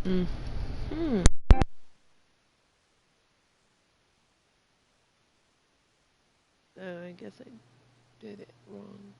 Hmm. I guess I did it wrong.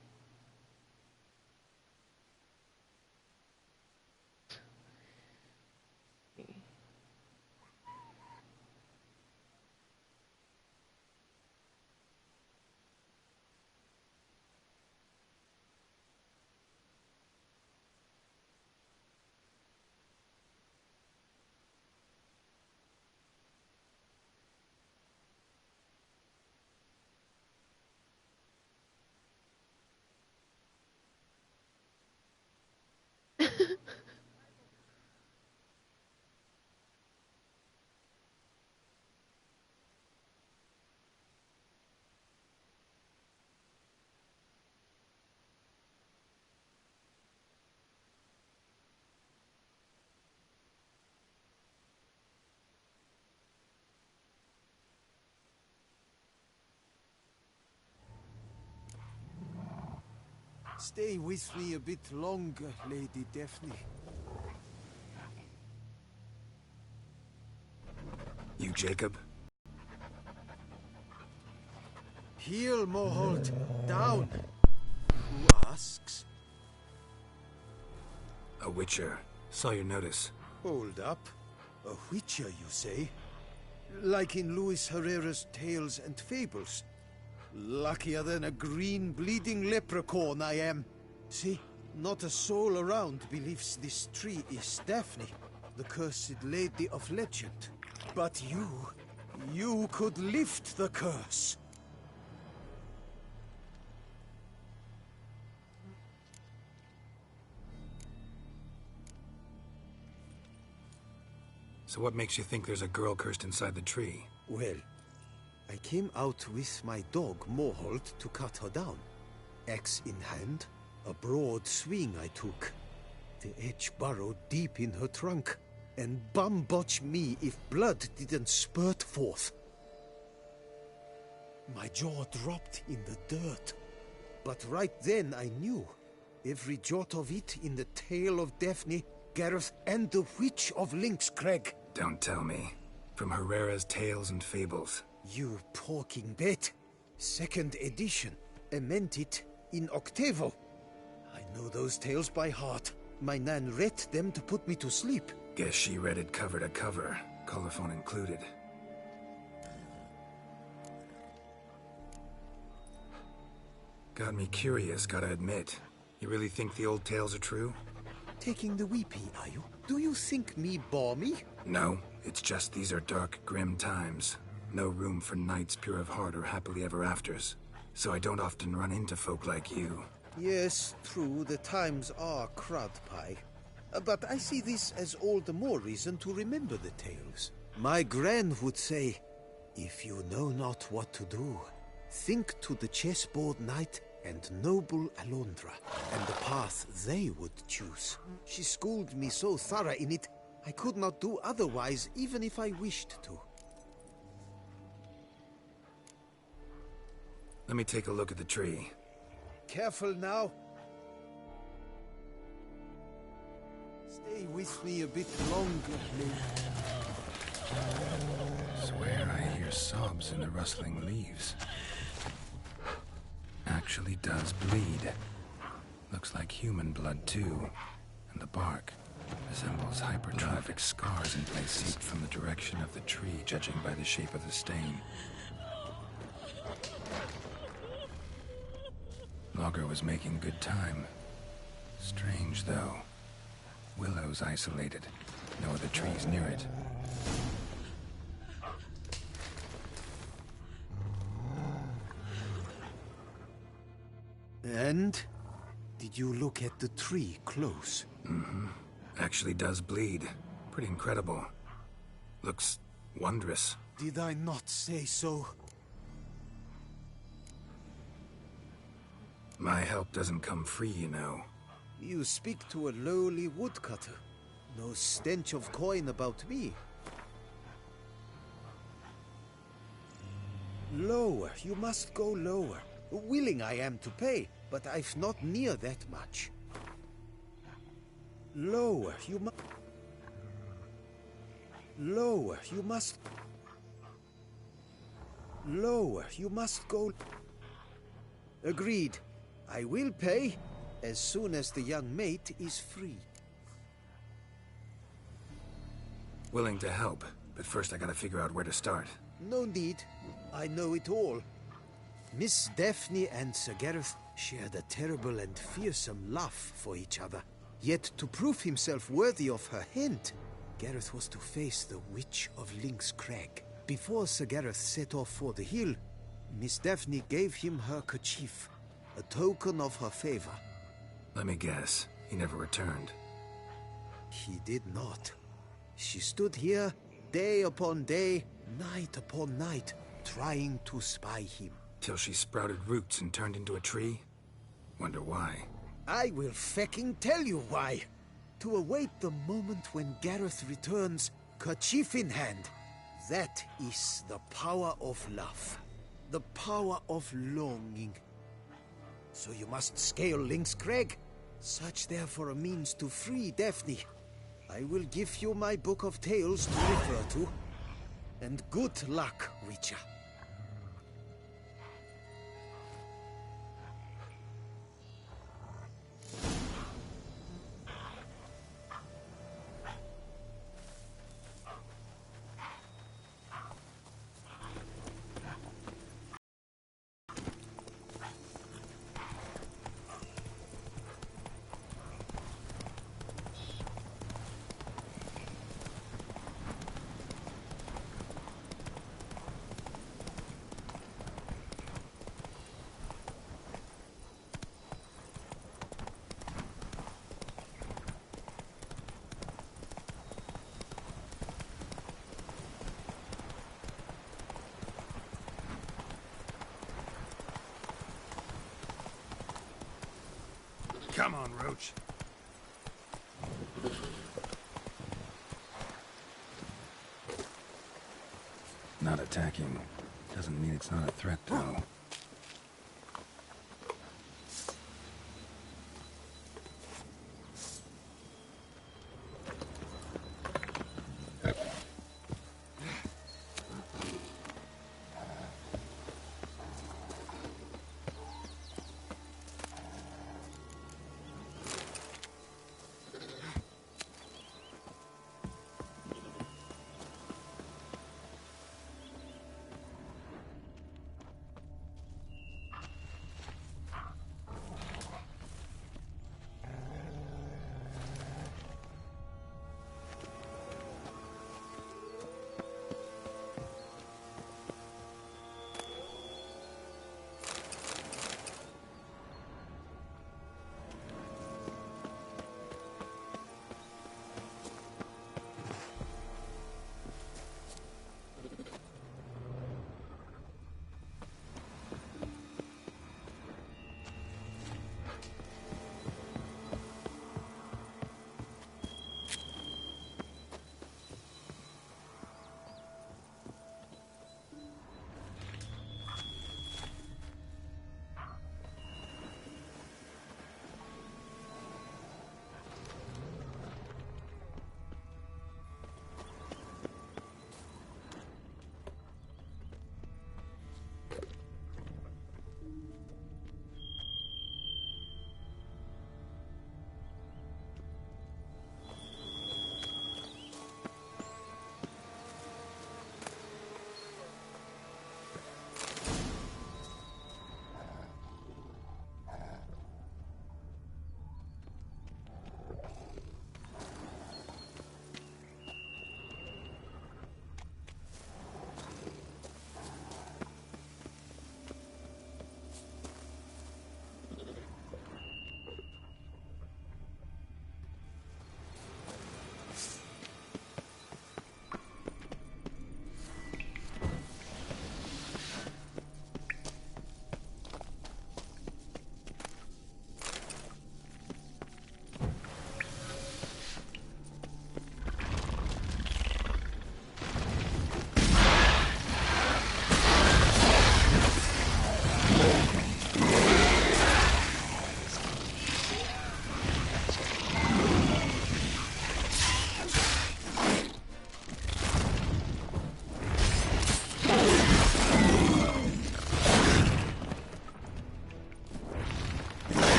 Stay with me a bit longer, Lady Daphne. You, Jacob? Heel, Moholt. Down. Who asks? A witcher. Saw your notice. Hold up. A witcher, you say? Like in Luis Herrera's Tales and Fables. Luckier than a green bleeding leprechaun I am. See, not a soul around believes this tree is Daphne, the cursed lady of legend. But you could lift the curse. So what makes you think there's a girl cursed inside the tree? Well, I came out with my dog, Moholt, to cut her down. Axe in hand, a broad swing I took. The edge burrowed deep in her trunk, and bum-botch me if blood didn't spurt forth. My jaw dropped in the dirt. But right then I knew. Every jot of it in the tale of Daphne, Gareth, and the Witch of Lynxcrag. Don't tell me. From Herrera's Tales and Fables. You porking bet. Second edition. I meant it in octavo. I know those tales by heart. My nan read them to put me to sleep. Guess she read it cover to cover, colophon included. Got me curious, gotta admit. You really think the old tales are true? Taking the weepy, are you? Do you think me balmy? No, it's just these are dark, grim times. No room for knights pure of heart or happily ever afters. So I don't often run into folk like you. Yes, true, the times are crud pie. But I see this as all the more reason to remember the tales. My gran would say, if you know not what to do, think to the chessboard knight and noble Alondra, and the path they would choose. She schooled me so thorough in it, I could not do otherwise even if I wished to. Let me take a look at the tree. Careful now. Stay with me a bit longer, lady. Swear I hear sobs in the rustling leaves. Actually does bleed. Looks like human blood too. And the bark resembles hypertrophic scars in places seeped from the direction of the tree, judging by the shape of the stain. Logger was making good time. Strange, though. Willow's isolated. No other trees near it. And? Did you look at the tree close? Mm-hmm. Actually does bleed. Pretty incredible. Looks wondrous. Did I not say so? My help doesn't come free, you know. You speak to a lowly woodcutter. No stench of coin about me. Lower, you must go lower. Willing I am to pay, but I've not near that much. Lower, you must... Lower, you must... Lower, you must go... Agreed. I will pay as soon as the young mate is free. Willing to help, but first I gotta figure out where to start. No need. I know it all. Miss Daphne and Sir Gareth shared a terrible and fearsome love for each other. Yet to prove himself worthy of her hint, Gareth was to face the Witch of Lynx Crag. Before Sir Gareth set off for the hill, Miss Daphne gave him her kerchief, a token of her favor. Let me guess, he never returned. He did not. She stood here, day upon day, night upon night, trying to spy him. Till she sprouted roots and turned into a tree? Wonder why. I will fecking tell you why. To await the moment when Gareth returns, kerchief in hand. That is the power of love. The power of longing. So you must scale Lynx Crag. Search there for a means to free Daphne. I will give you my book of tales to refer to. And good luck, Witcher. Come on, Roach. Not attacking. Doesn't mean it's not a threat, though.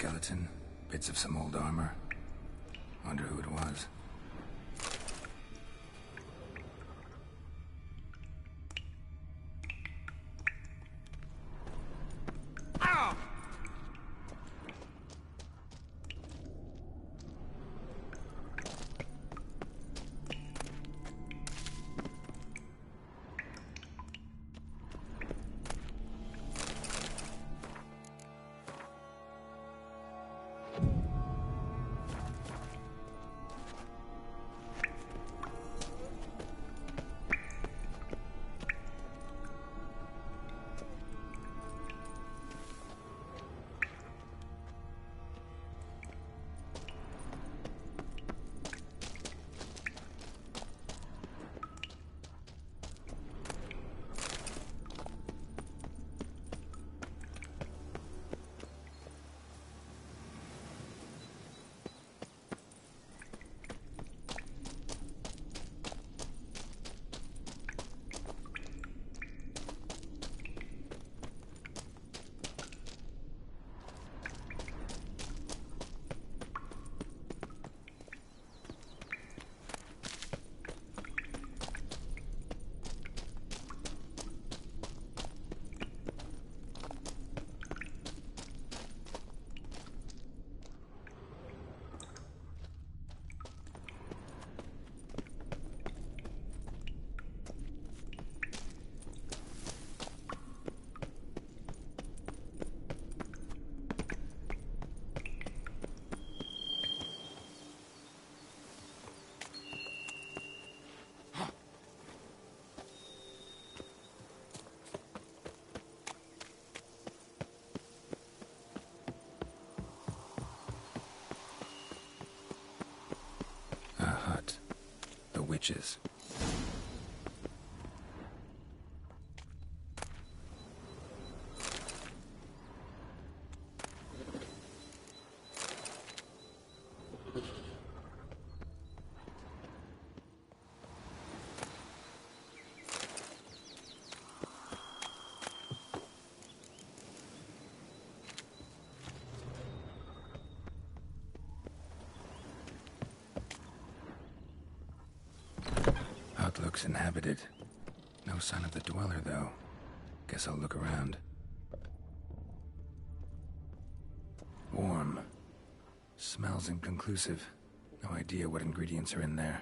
skeleton, bits of some old armor. Wonder who it was. A hut. The witches. Hut looks inhabited. No sign of the dweller, though. Guess I'll look around. Warm. Smells inconclusive. No idea what ingredients are in there.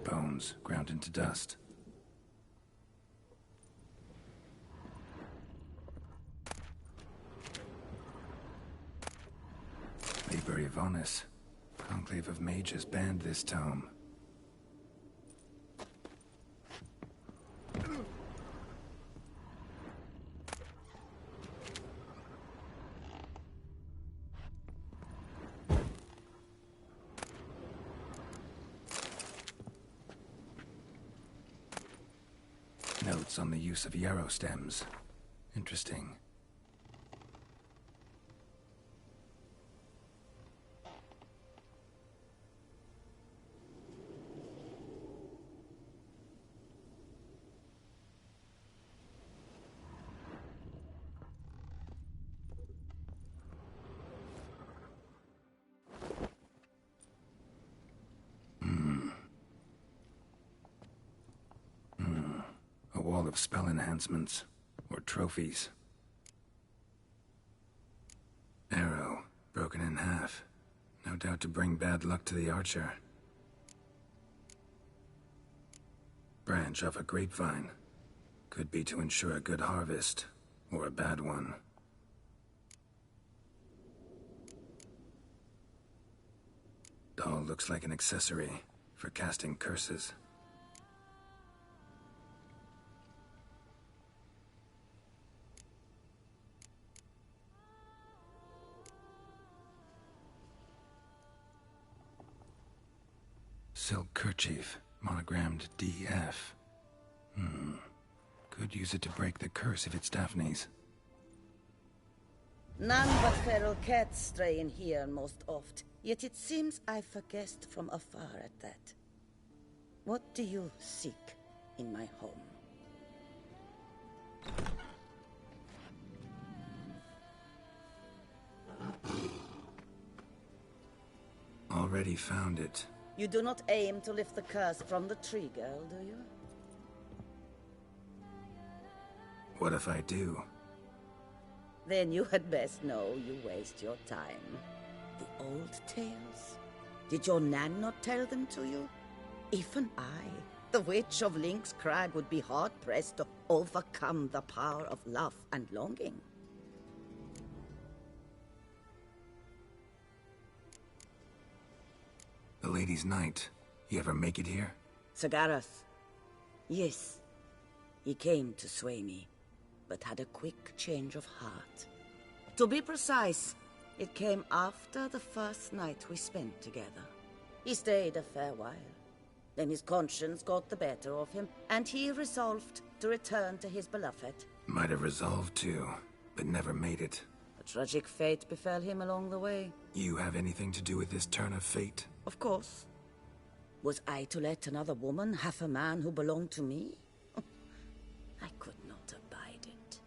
Bones ground into dust. Liber Yvonis. Conclave of Mages banned this tome. Notes on the use of yarrow stems. Interesting. A wall of spell enhancements, or trophies. Arrow, broken in half. No doubt to bring bad luck to the archer. Branch off a grapevine. Could be to ensure a good harvest, or a bad one. Doll looks like an accessory for casting curses. Silk kerchief, monogrammed DF. Could use it to break the curse if it's Daphne's. None but feral cats stray in here most oft, yet it seems I've guessed from afar at that. What do you seek in my home? Already found it. You do not aim to lift the curse from the tree girl, do you? What if I do? Then you had best know you waste your time. The old tales? Did your Nan not tell them to you? Even I, the Witch of Link's Crag, would be hard-pressed to overcome the power of love and longing. The Lady's Knight. You ever make it here? Sagarath. Yes. He came to sway me, but had a quick change of heart. To be precise, it came after the first night we spent together. He stayed a fair while. Then his conscience got the better of him, and he resolved to return to his beloved. Might have resolved to, but never made it. A tragic fate befell him along the way. You have anything to do with this turn of fate? Of course. Was I to let another woman have a man who belonged to me? I could not abide it.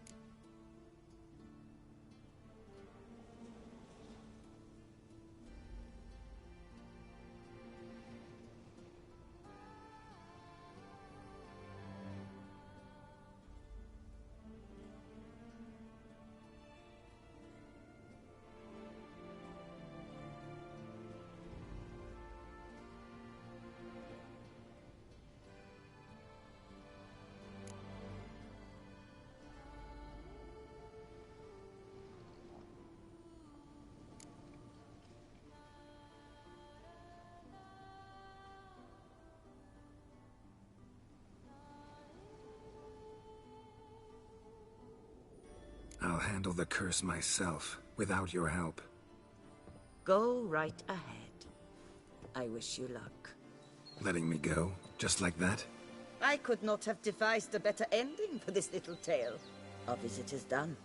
I'll handle the curse myself, without your help. Go right ahead. I wish you luck. Letting me go, just like that? I could not have devised a better ending for this little tale. Our visit is done.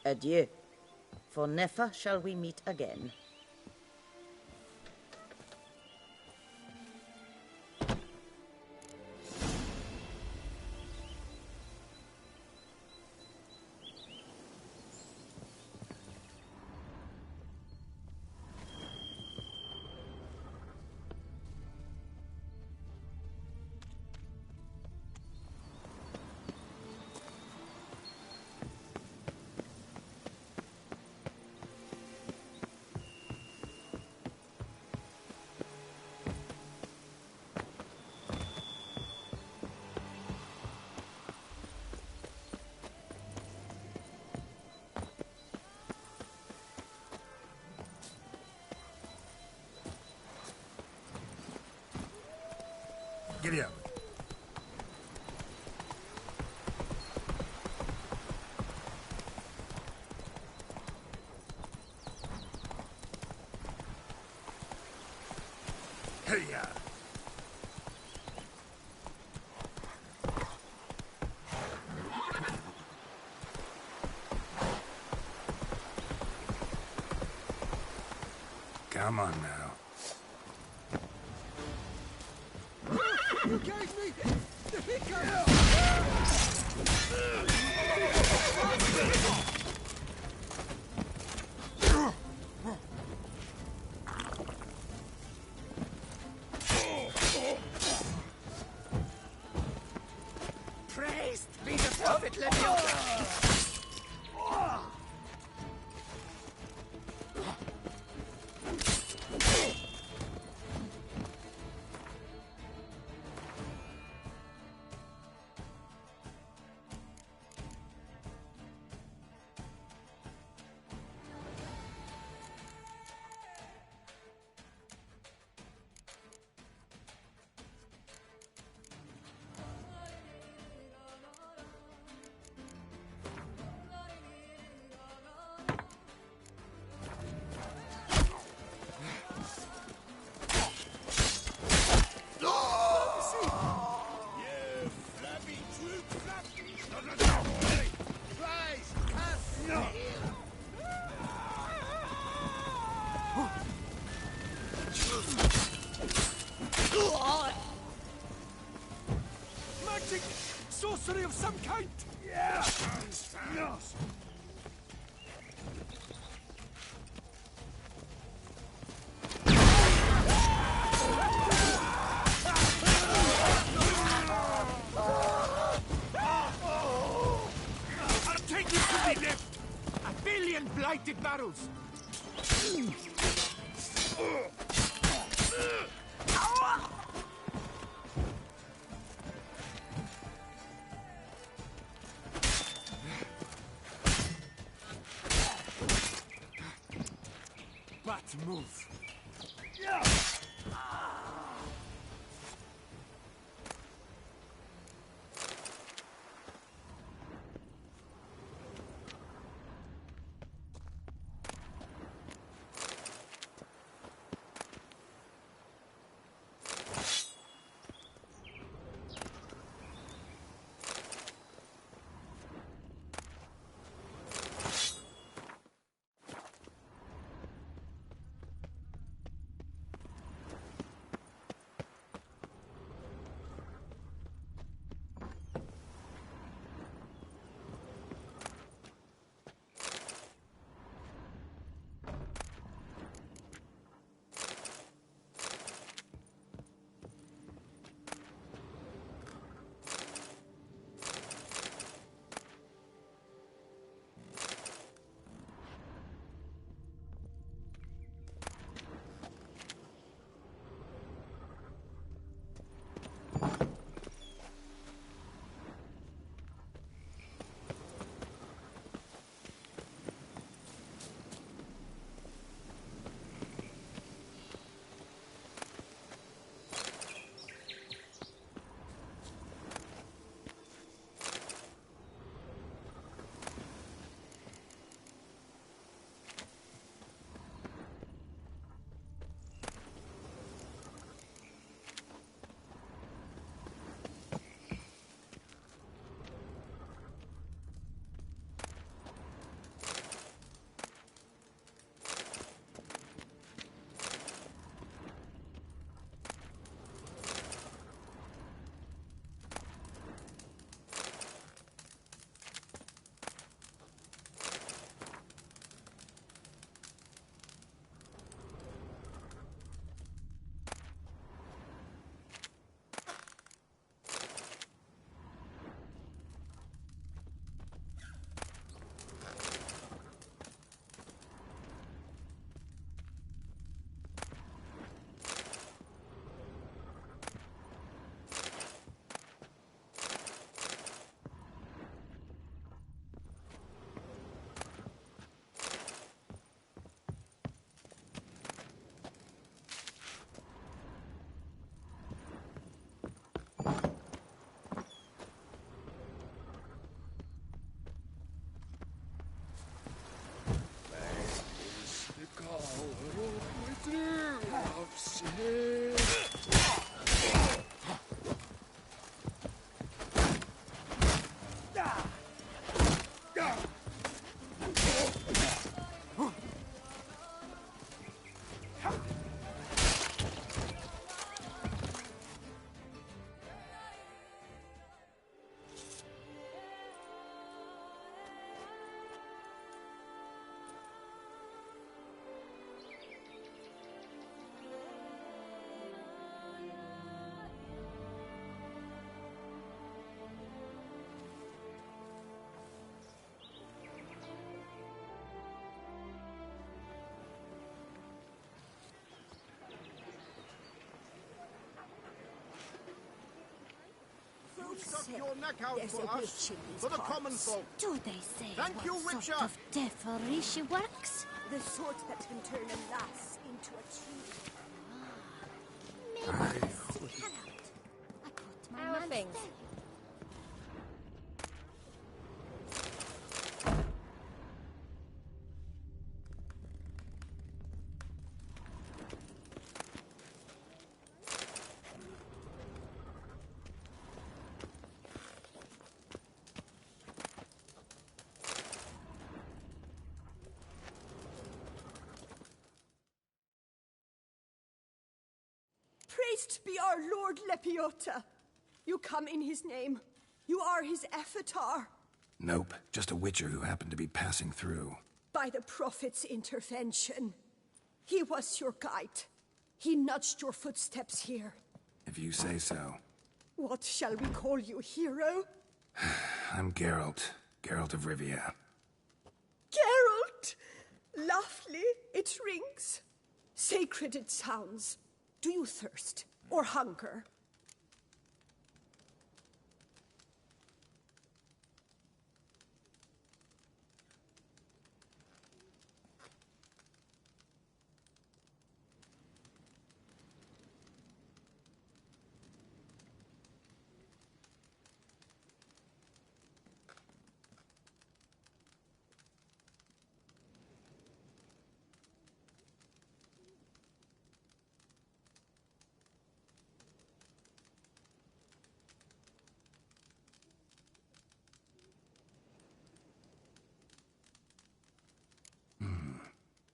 Adieu. For never shall we meet again. Giddy up. Hey-ya! Come on now. You gave me the hiccup! Praised be the prophet Leviosa! Magic! Sorcery of some kind! Yeah! I'll take you to the left! A billion blighted barrels! But move. Stuck your neck out for us, for the common folk. Do they say Thank you, what Witcher. sort of devilry she works? The sort that can turn a lass into a tree. Maybe seek her out. I put my How are man things? there. Praised be our Lord Lepiota. You come in his name. You are his avatar. Nope, just a witcher who happened to be passing through. By the prophet's intervention. He was your guide. He nudged your footsteps here. If you say so. What shall we call you, hero? I'm Geralt. Geralt of Rivia. Geralt! Lovely, it rings. Sacred it sounds. Do you thirst or hunger?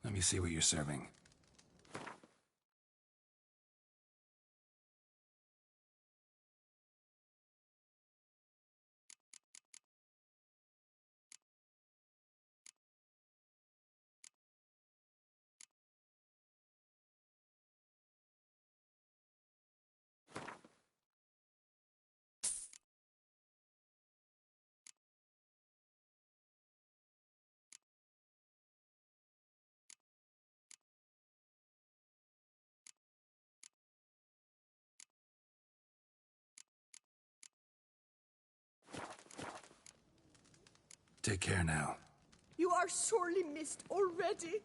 Let me see what you're serving. Take care now. You are sorely missed already.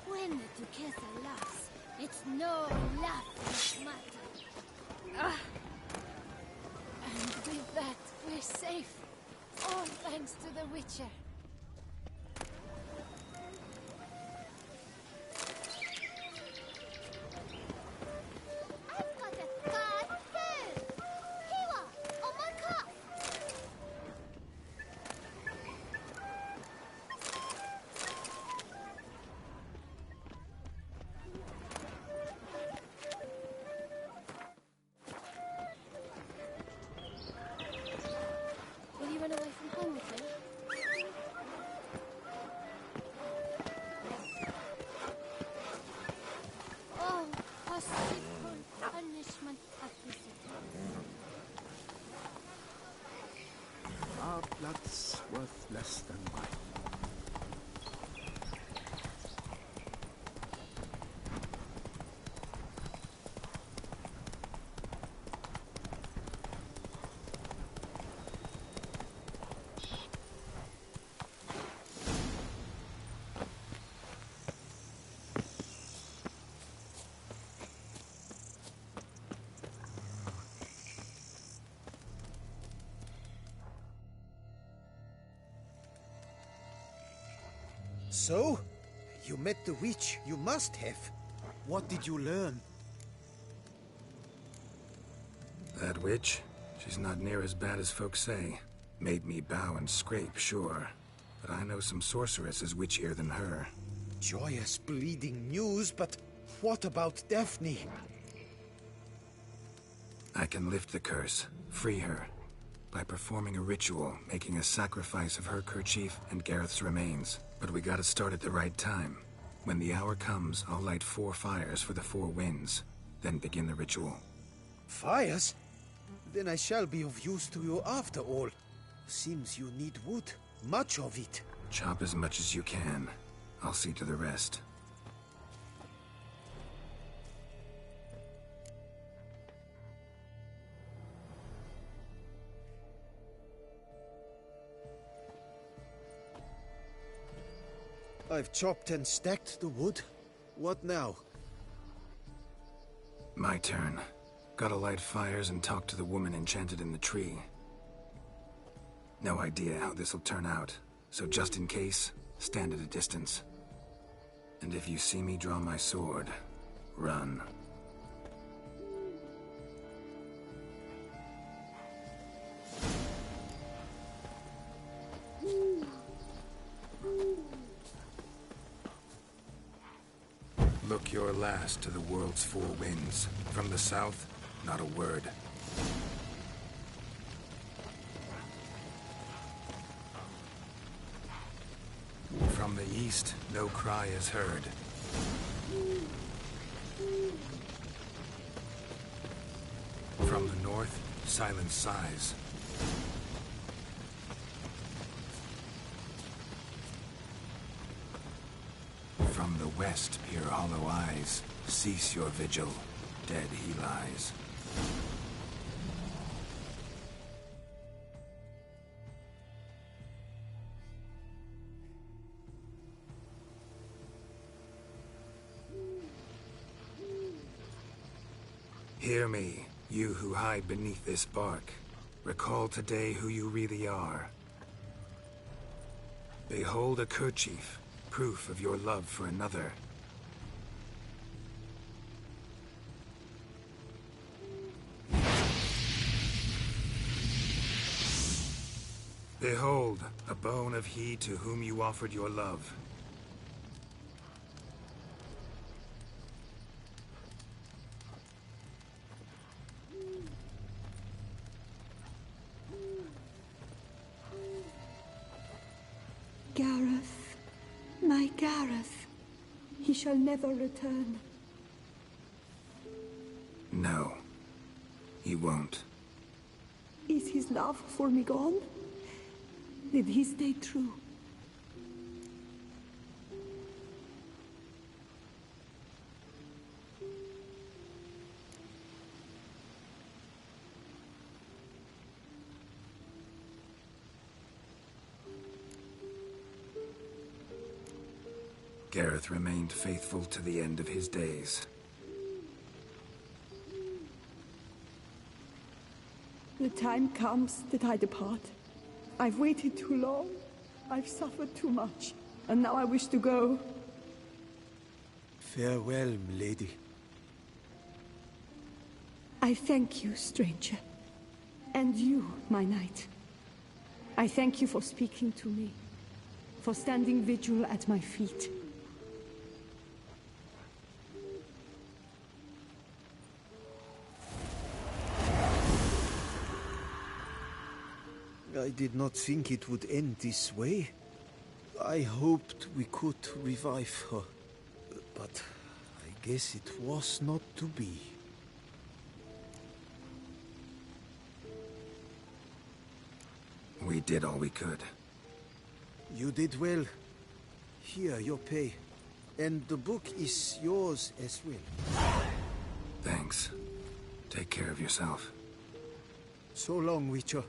When the Duquesa laughs, it's no laughing matter. And with that, we're safe. All thanks to the Witcher. I've got a card too! Kiwa, on my cup! Will you run away from home with me? Oh, possible punishment of visitor. Our blood's worth less than mine. So? You met the witch. You must have. What did you learn? That witch? She's not near as bad as folks say. Made me bow and scrape, sure. But I know some sorceresses witchier than her. Joyous bleeding news, but what about Daphne? I can lift the curse, free her, by performing a ritual, making a sacrifice of her kerchief and Gareth's remains. But we gotta start at the right time. When the hour comes, I'll light 4 fires for the 4 winds, then begin the ritual. Fires? Then I shall be of use to you after all. Seems you need wood. Much of it. Chop as much as you can. I'll see to the rest. I've chopped and stacked the wood. What now? My turn. Gotta light fires and talk to the woman enchanted in the tree. No idea how this'll turn out, so just in case, stand at a distance. And if you see me draw my sword, run. your last to the world's four winds. From the south, not a word. From the east, no cry is heard. From the north, silence sighs. From the west, peer hollow eyes. Cease your vigil. Dead he lies. Hear me, you who hide beneath this bark. Recall today who you really are. Behold a kerchief, proof of your love for another. Behold, a bone of he to whom you offered your love. Gareth, my Gareth, he shall never return. No, he won't. Is his love for me gone? Did he stay true? Gareth remained faithful to the end of his days. The time comes that I depart. I've waited too long. I've suffered too much. And now I wish to go. Farewell, milady. I thank you, stranger. And you, my knight. I thank you for speaking to me. For standing vigil at my feet. I did not think it would end this way. I hoped we could revive her. But I guess it was not to be. We did all we could. You did well. Here, your pay. And the book is yours as well. Thanks. Take care of yourself. So long, Witcher.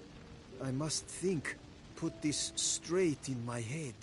I must think. Put this straight in my head.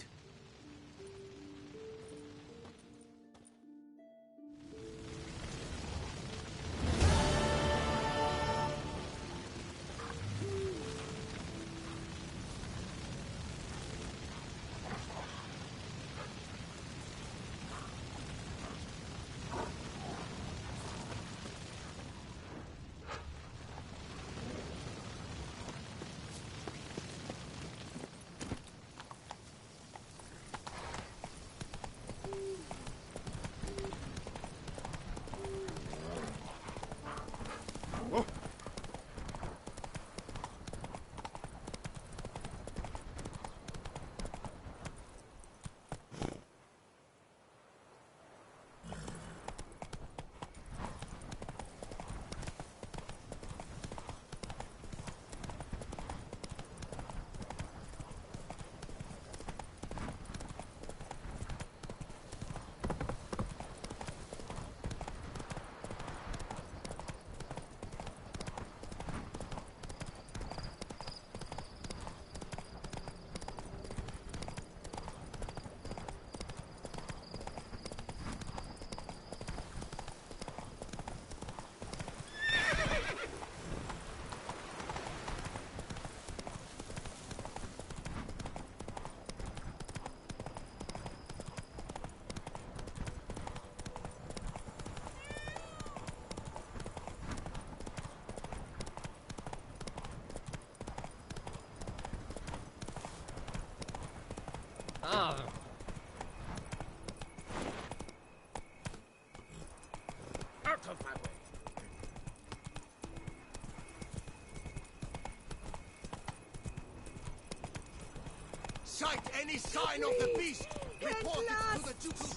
detect any sign of the beast, report it to the Ducal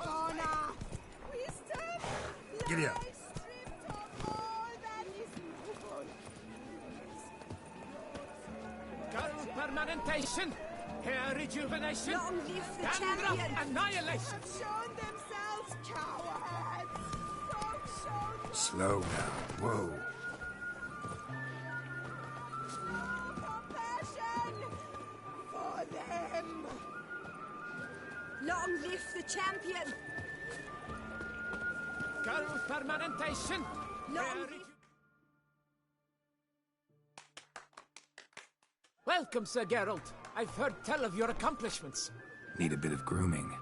Guard. Giddy up. Girl permanentation, hair rejuvenation, Long live the dandruff champion! annihilation. Shown themselves cowards! Folks shown Slow now. Whoa. compassion for them! Long live the champion! Girl permanentation, Long hair live... reju- Welcome, Sir Geralt. I've heard tell of your accomplishments. Need a bit of grooming.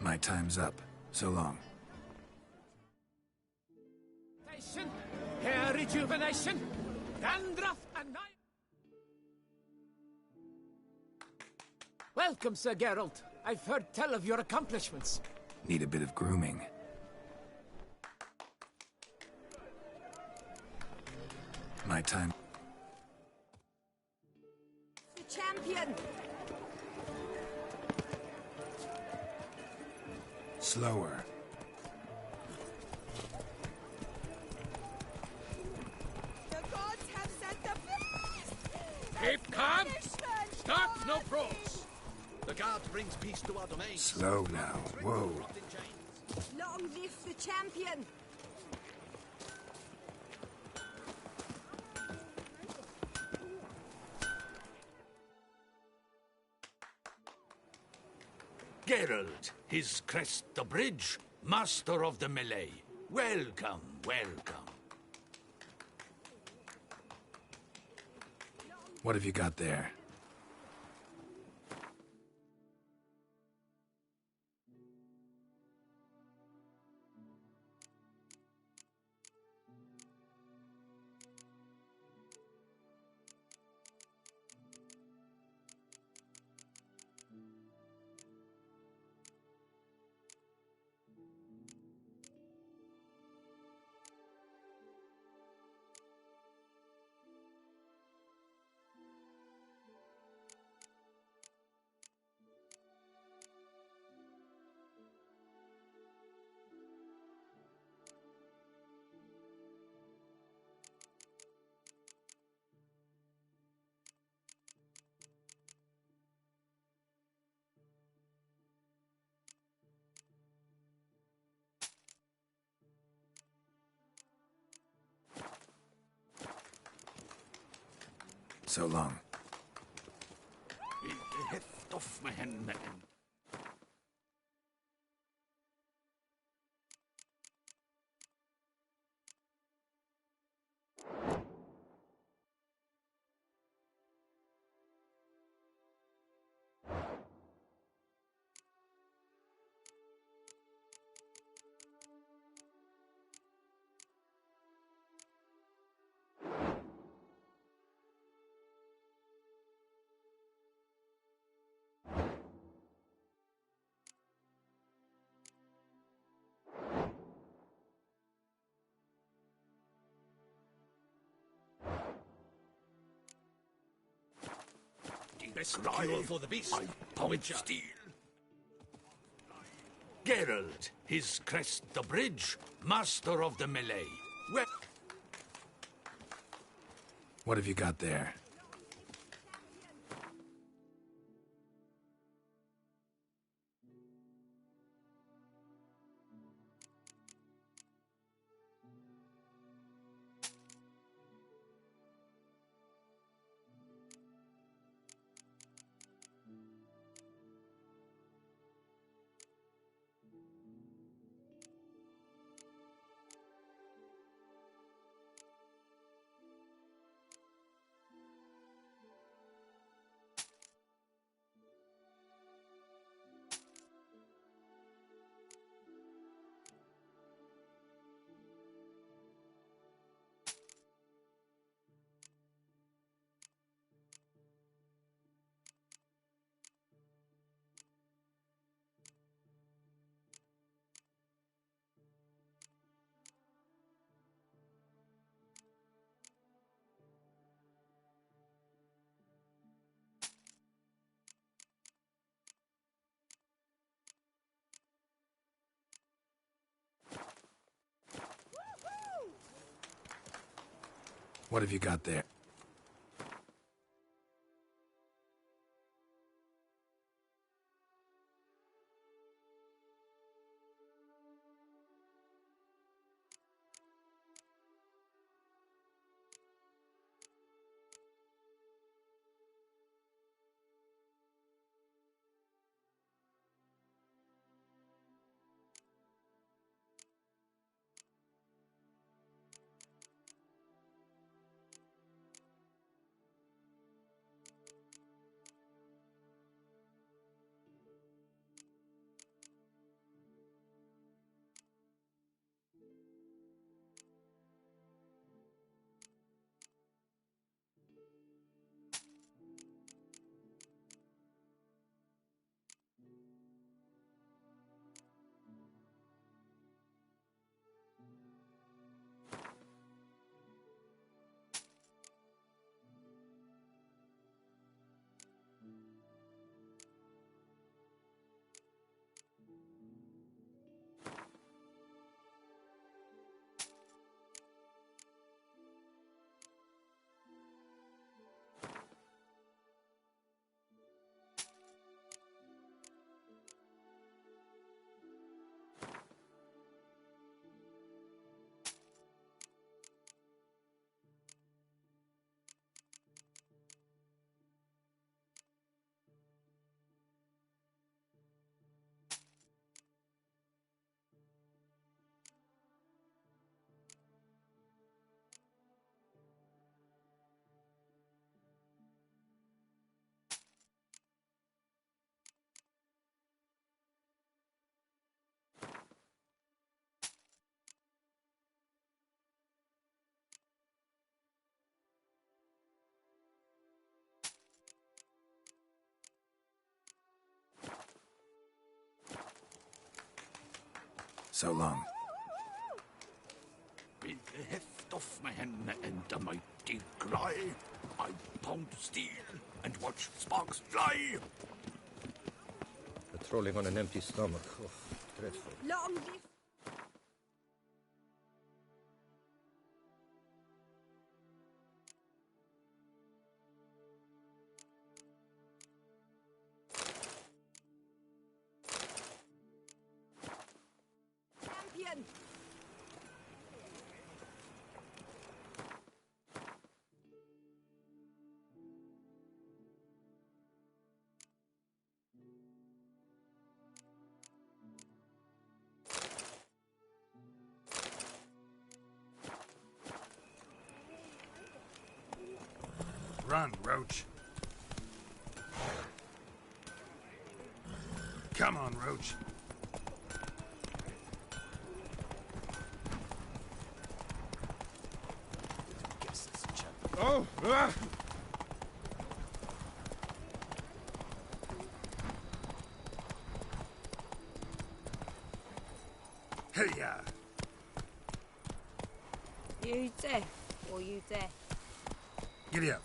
My time's up. So long. Hair rejuvenation, dandruff annihilation. Welcome, Sir Geralt. I've heard tell of your accomplishments. Need a bit of grooming. My time. The champion! Slower. The gods have sent the beast! Keep calm! Punishment! Start no probes! The guard brings peace to our domain. Slow now. Whoa. Long live the champion! Geralt, his crest the bridge, master of the melee. Welcome, welcome. What have you got there? So long. händer. Best cure for the beast. Poet steel. Geralt, his crest the bridge, master of the melee. Well, What have you got there? What have you got there? So long. with the heft of my hand and a mighty cry, I pound steel and watch sparks fly. Patrolling on an empty stomach. Oh, dreadful. Long live champion! on, Roach. Come on, Roach. Oh! Ah. Hey-ya! You deaf or you deaf? Giddy up.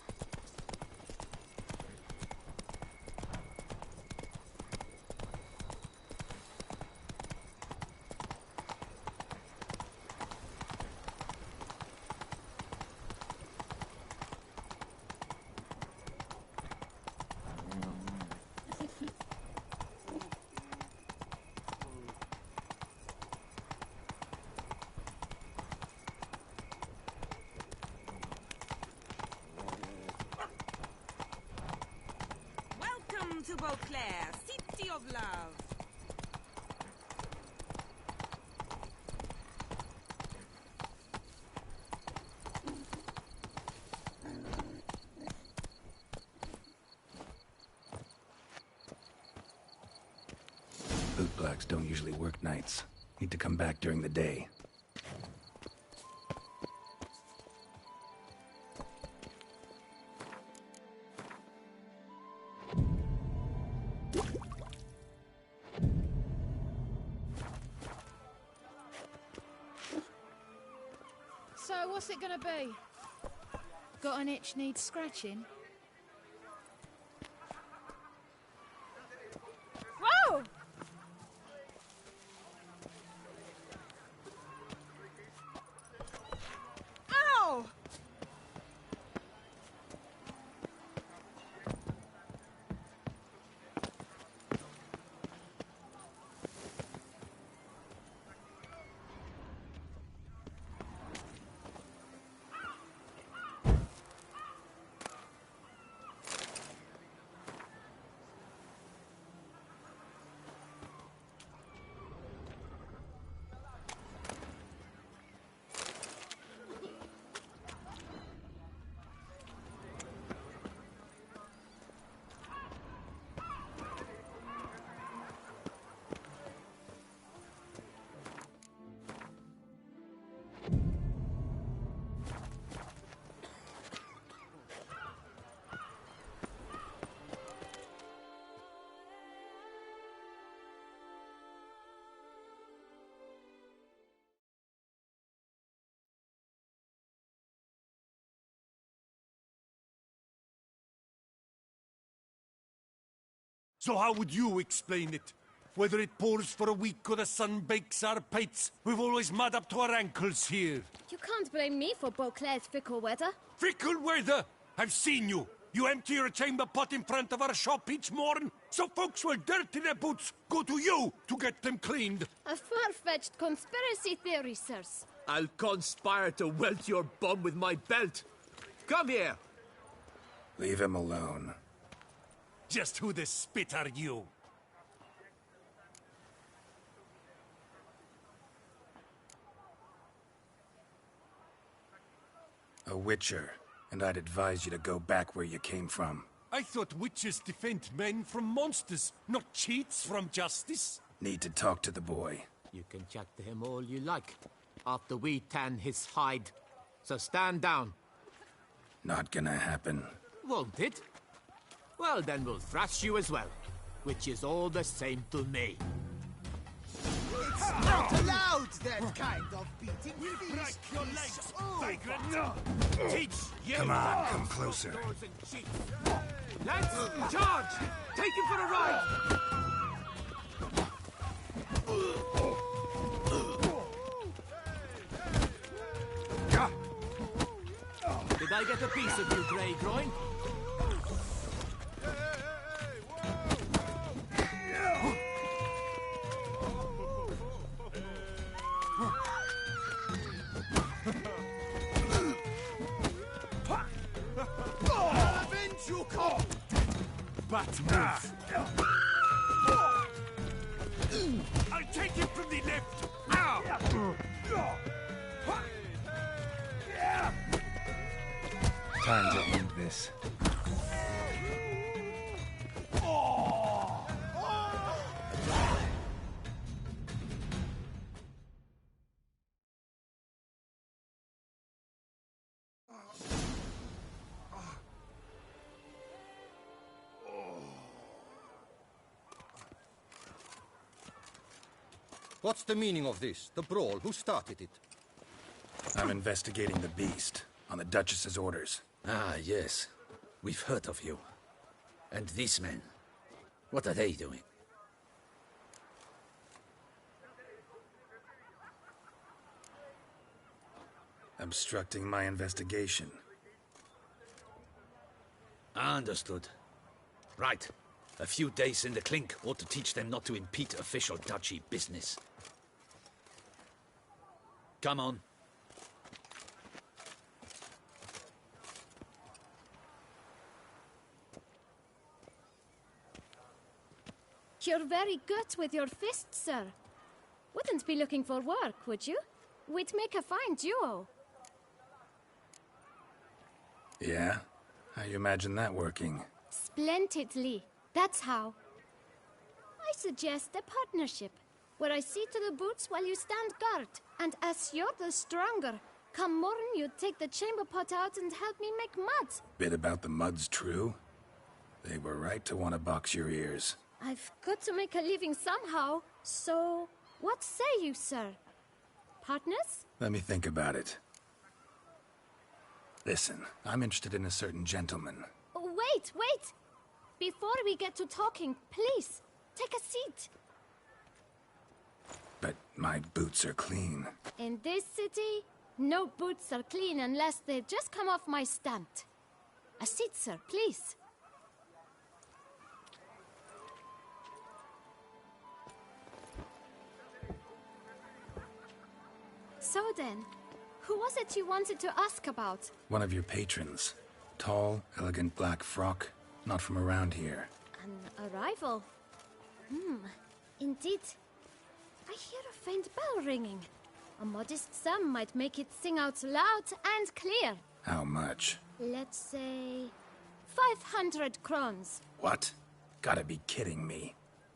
Welcome to Beauclair, city of love. Bootblacks don't usually work nights. Need to come back during the day. So, what's it gonna be? Got an itch needs scratching? Whoa! Ow! So how would you explain it? Whether it pours for a week or the sun bakes our pates, we've always mud up to our ankles here. You can't blame me for Beauclair's fickle weather. Fickle weather! I've seen you. You empty your chamber pot in front of our shop each morn, so folks will dirty their boots, go to you to get them cleaned. A far-fetched conspiracy theory, sirs. I'll conspire to welt your bum with my belt. Come here. Leave him alone. Just who the spit are you? A witcher, and I'd advise you to go back where you came from. I thought witches defend men from monsters, not cheats from justice. Need to talk to the boy. You can chat to him all you like, after we tan his hide. So stand down. Not gonna happen. Won't it? Well, then we'll thrash you as well, which is all the same to me. It's not allowed, that kind of beating. We'll break your legs, vagrant! Teach you! Come on, come closer. Let's charge! Take him for a ride! Did I get a piece of you, Grey Groin? Avenge you, cop! Bat move! I'll take him from the left! Time to end this. What's the meaning of this? The brawl? Who started it? I'm investigating the beast, on the Duchess's orders. Ah, yes. We've heard of you. And these men, what are they doing? Obstructing my investigation. Understood. Right. A few days in the clink ought to teach them not to impede official duchy business. Come on. You're very good with your fists, sir. Wouldn't be looking for work, would you? We'd make a fine duo. Yeah? How you imagine that working? Splendidly. That's how. I suggest a partnership, where I see to the boots while you stand guard. And as you're the stronger, come morn you take the chamber pot out and help me make mud. Bit about the mud's true? They were right to want to box your ears. I've got to make a living somehow, so what say you, sir? Partners? Let me think about it. Listen, I'm interested in a certain gentleman. Oh, wait! Before we get to talking, please, take a seat. But my boots are clean. In this city, no boots are clean unless they just come off my stand. A seat, sir, please. So then, who was it you wanted to ask about? One of your patrons. Tall, elegant black frock. Not from around here. An arrival? Indeed. I hear a faint bell ringing. A modest sum might make it sing out loud and clear. How much? Let's say 500 crowns. What? Gotta be kidding me.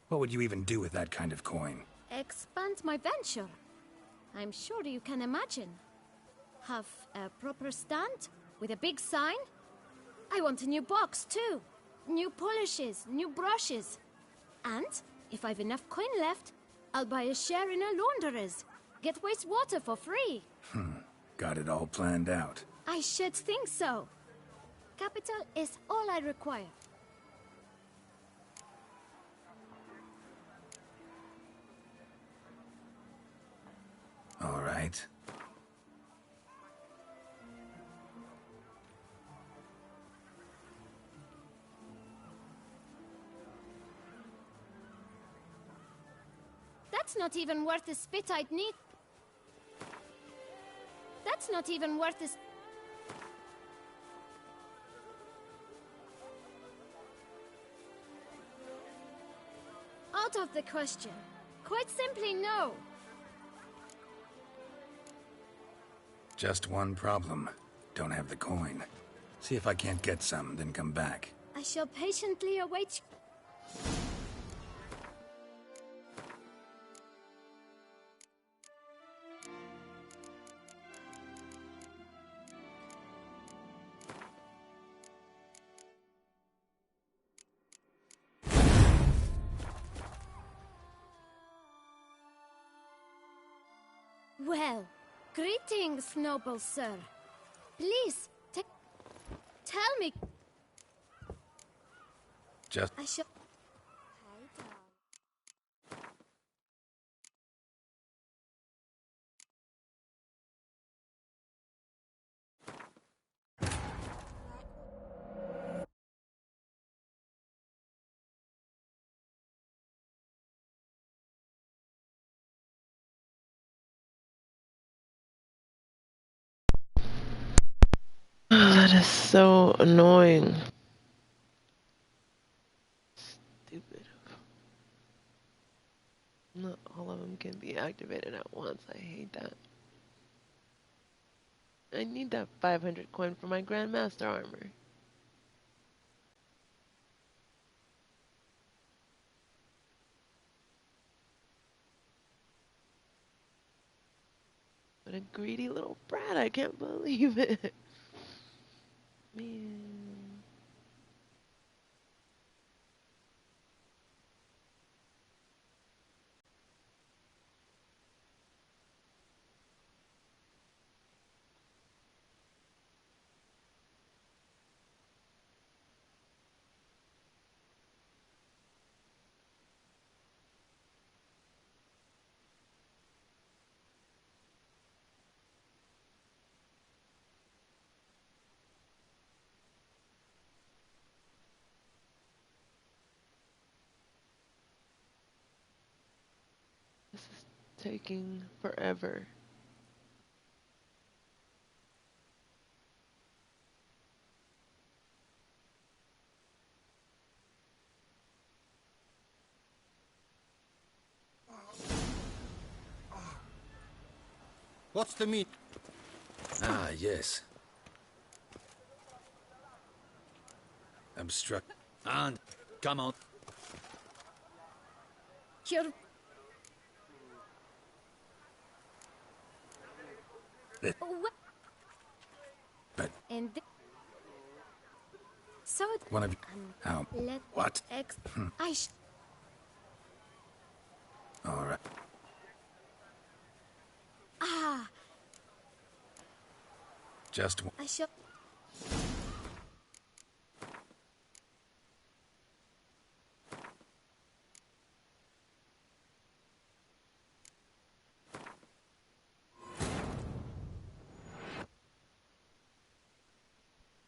What would you even do with that kind of coin? Expand my venture. I'm sure you can imagine. Have a proper stand with a big sign. I want a new box too. New polishes, new brushes. And if I've enough coin left, I'll buy a share in a launderer's. Get wastewater for free. Got it all planned out. I should think so. Capital is all I require. All right. That's not even worth the spit I'd need. That's not even worth the... Out of the question. Quite simply, no. Just one problem. Don't have the coin. See if I can't get some, then come back. I shall patiently await... Well, greetings, noble sir. Please, tell me... Just... I shall... That is so annoying. Stupid. Not all of them can be activated at once. I hate that. I need that 500 coin for my Grandmaster armor. What a greedy little brat, I can't believe it. Man. This is taking forever. What's the meat? Ah, yes. I'm struck. And come on. You're... But And... So... one of you... How? Let... What? I All right. Ah! Just one. I shall...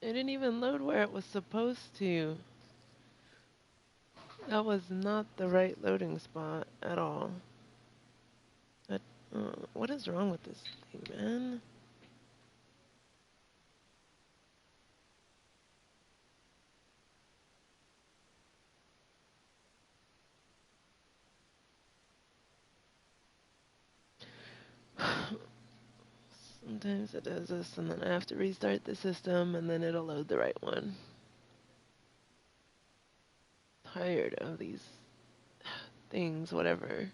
It didn't even load where it was supposed to. That was not the right loading spot at all. That, what is wrong with this thing, man? Sometimes it does this and then I have to restart the system and then it'll load the right one. Tired of these things, whatever.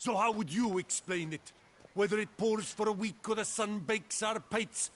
So how would you explain it? Whether it pours for a week or the sun bakes our pites?